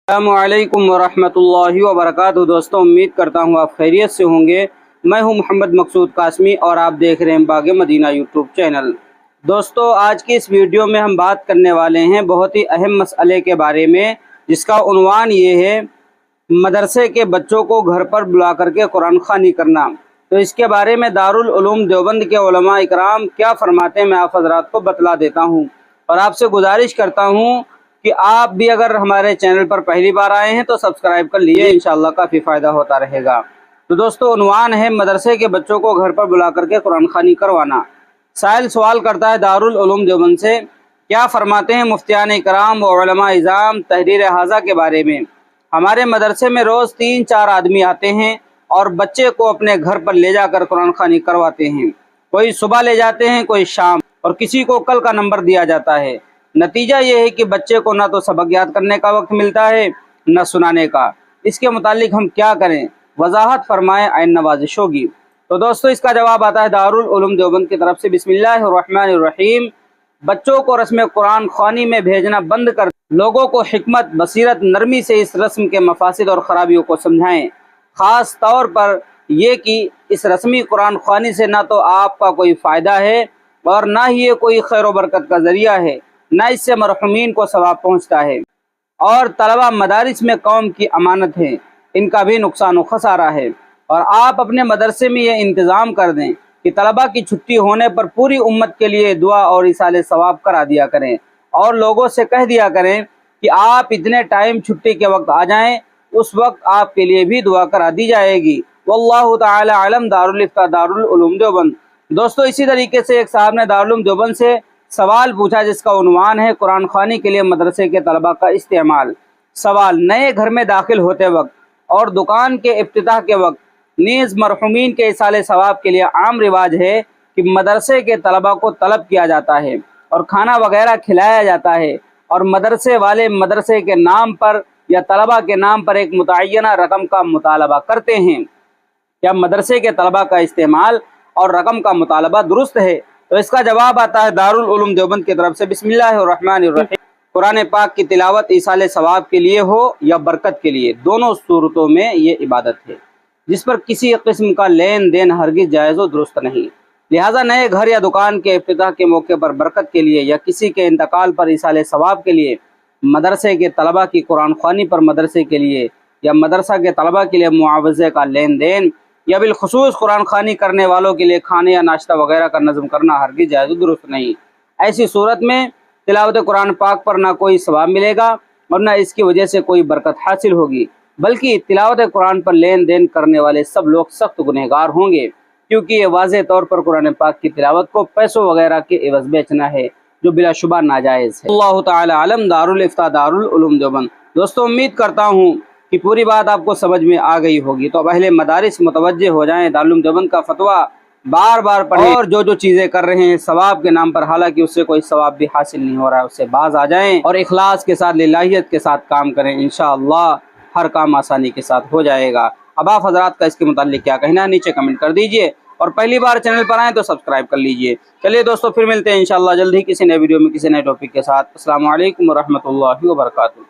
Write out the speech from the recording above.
अस्सलामु अलैकुम वरहमतुल्लाहि वबरकातुहू। दोस्तों, उम्मीद करता हूँ आप खैरियत से होंगे। मैं हूँ मोहम्मद मकसूद कासमी और आप देख रहे हैं बाग़ मदीना यूट्यूब चैनल। दोस्तों, आज की इस वीडियो में हम बात करने वाले हैं बहुत ही अहम मसले के बारे में, जिसका उन्वान ये है मदरसे के बच्चों को घर पर बुला करके कुरान ख़वानी करना। तो इसके बारे में दारुल उलूम देवबंद के उलमा इकराम क्या फरमाते हैं, मैं आप हज़रात को बतला देता हूँ। और आपसे गुजारिश करता हूँ कि आप भी अगर हमारे चैनल पर पहली बार आए हैं तो सब्सक्राइब कर लीजिए, इंशाअल्लाह काफ़ी फ़ायदा होता रहेगा। तो दोस्तों, उन्वान है मदरसे के बच्चों को घर पर बुला करके कुरान ख़वानी करवाना। साहिल सवाल करता है दारुल उलूम देवबंद से, क्या फरमाते हैं मुफ्तियान इकराम व उलमा इज़ाम तहरीर हाज़ा के बारे में। हमारे मदरसे में रोज़ 3-4 आदमी आते हैं और बच्चे को अपने घर पर ले जाकर कुरान ख़वानी करवाते हैं। कोई सुबह ले जाते हैं, कोई शाम, और किसी को कल का नंबर दिया जाता है। नतीजा ये है कि बच्चे को ना तो सबक याद करने का वक्त मिलता है, न सुनाने का। इसके मुतालिक हम क्या करें, वजाहत फरमाएं, आइन नवाजिश होगी। तो दोस्तों, इसका जवाब आता है दारुल उलूम देवबंद की तरफ से। बिस्मिल्लाहिर्रहमानिर्रहीम। बच्चों को रस्म कुरान ख़वानी में भेजना बंद कर लोगों को हिकमत, बसीरत, नरमी से इस रस्म के मफासिद और ख़राबियों को समझाएं। ख़ास तौर पर यह कि इस रस्मी कुरान ख़वानी से ना तो आपका कोई फ़ायदा है और ना ही ये कोई खैर व बरकत का ज़रिया है, ना इससे मरहुमीन को सवाब पहुँचता है। और तलबा मदारिस में कौम की अमानत है, इनका भी नुकसान व खसारा है। और आप अपने मदरसे में ये इंतज़ाम कर दें कि तलबा की छुट्टी होने पर पूरी उम्मत के लिए दुआ और इसाले सवाब करा दिया करें, और लोगों से कह दिया करें कि आप इतने टाइम छुट्टी के वक्त आ जाएं, उस वक्त आपके लिए भी दुआ करा दी जाएगी। वल्लाहु ताला अलम। दारुल इफ्ता दारुल उलूम देवबंद। दोस्तों, इसी तरीके से एक साहब ने दारुल उलूम देवबंद से सवाल पूछा, जिसका उन्वान है कुरान ख़वानी के लिए मदरसे के तलबा का इस्तेमाल। सवाल, नए घर में दाखिल होते वक्त और दुकान के इफ्तिताह के वक्त नीज़ मरहुमीन के इसाले सवाब के लिए आम रिवाज है कि मदरसे के तलबा को तलब किया जाता है और खाना वगैरह खिलाया जाता है, और मदरसे वाले मदरसे के नाम पर या तलबा के नाम पर एक मुतय्यना रकम का मुतालबा करते हैं। क्या मदरसे के तलबा का इस्तेमाल और रकम का मुतालबा दुरुस्त है? तो इसका जवाब आता है दारुल उलूम देवबंद की तरफ से। बिस्मिल्लाहिर्रहमानिर्रहीम। कुरान पाक की तिलावत इसाले सवाब के लिए हो या बरकत के लिए, दोनों सूरतों में ये इबादत है, जिस पर किसी किस्म का लेन देन हरगिज़ जायज़ व दुरुस्त नहीं। लिहाजा नए घर या दुकान के इफ्तिताह के मौके पर बरकत के लिए या किसी के इंतकाल पर इसाले सवाब के लिए, मदरसे के तलबा की कुरान ख़वानी पर मदरसे के लिए या मदरसा के तलबा के लिए मुआवज़े का लेन देन या बिलखुसूस कुरान ख़वानी करने वालों के लिए खाने या नाश्ता वगैरह का नज़म करना हरगिज़ जायज़ दुरुस्त नहीं। ऐसी सूरत में तिलावत कुरान पाक पर ना कोई सवाब मिलेगा और ना इसकी वजह से कोई बरकत हासिल होगी, बल्कि तिलावत कुरान पर लेन देन करने वाले सब लोग सख्त गुनहगार होंगे, क्योंकि ये वाज़ेह तौर पर कुरान पाक की तिलावत को पैसों वगैरह के एवज़ बेचना है, जो बिलाशुबा नाजायज़ है। अल्लाह ताला अलम। दारुल इफ्ता दारुल उलूम देवबंद। दोस्तों, उम्मीद करता हूँ कि पूरी बात आपको समझ में आ गई होगी। तो अब अहले मदारिस मुतवज्जे हो जाएं, दारुल उलूम देवबंद का फतवा बार बार पढ़ें, और जो जो चीज़ें कर रहे हैं सवाब के नाम पर, हालांकि उससे कोई सवाब भी हासिल नहीं हो रहा है, उससे बाज आ जाएं और इखलास के साथ, लिल्लाहियत के साथ काम करें। इंशाअल्लाह हर काम आसानी के साथ हो जाएगा। अब आप हजरात का इसके मुताल्लिक क्या कहना है, नीचे कमेंट कर दीजिए, और पहली बार चैनल पर आएँ तो सब्सक्राइब कर लीजिए। चलिए दोस्तों, फिर मिलते हैं इंशाअल्लाह जल्द ही किसी नए वीडियो में किसी नए टॉपिक के साथ। अस्सलामु अलैकुम वरहमतुल्लाहि वबरकातुहू।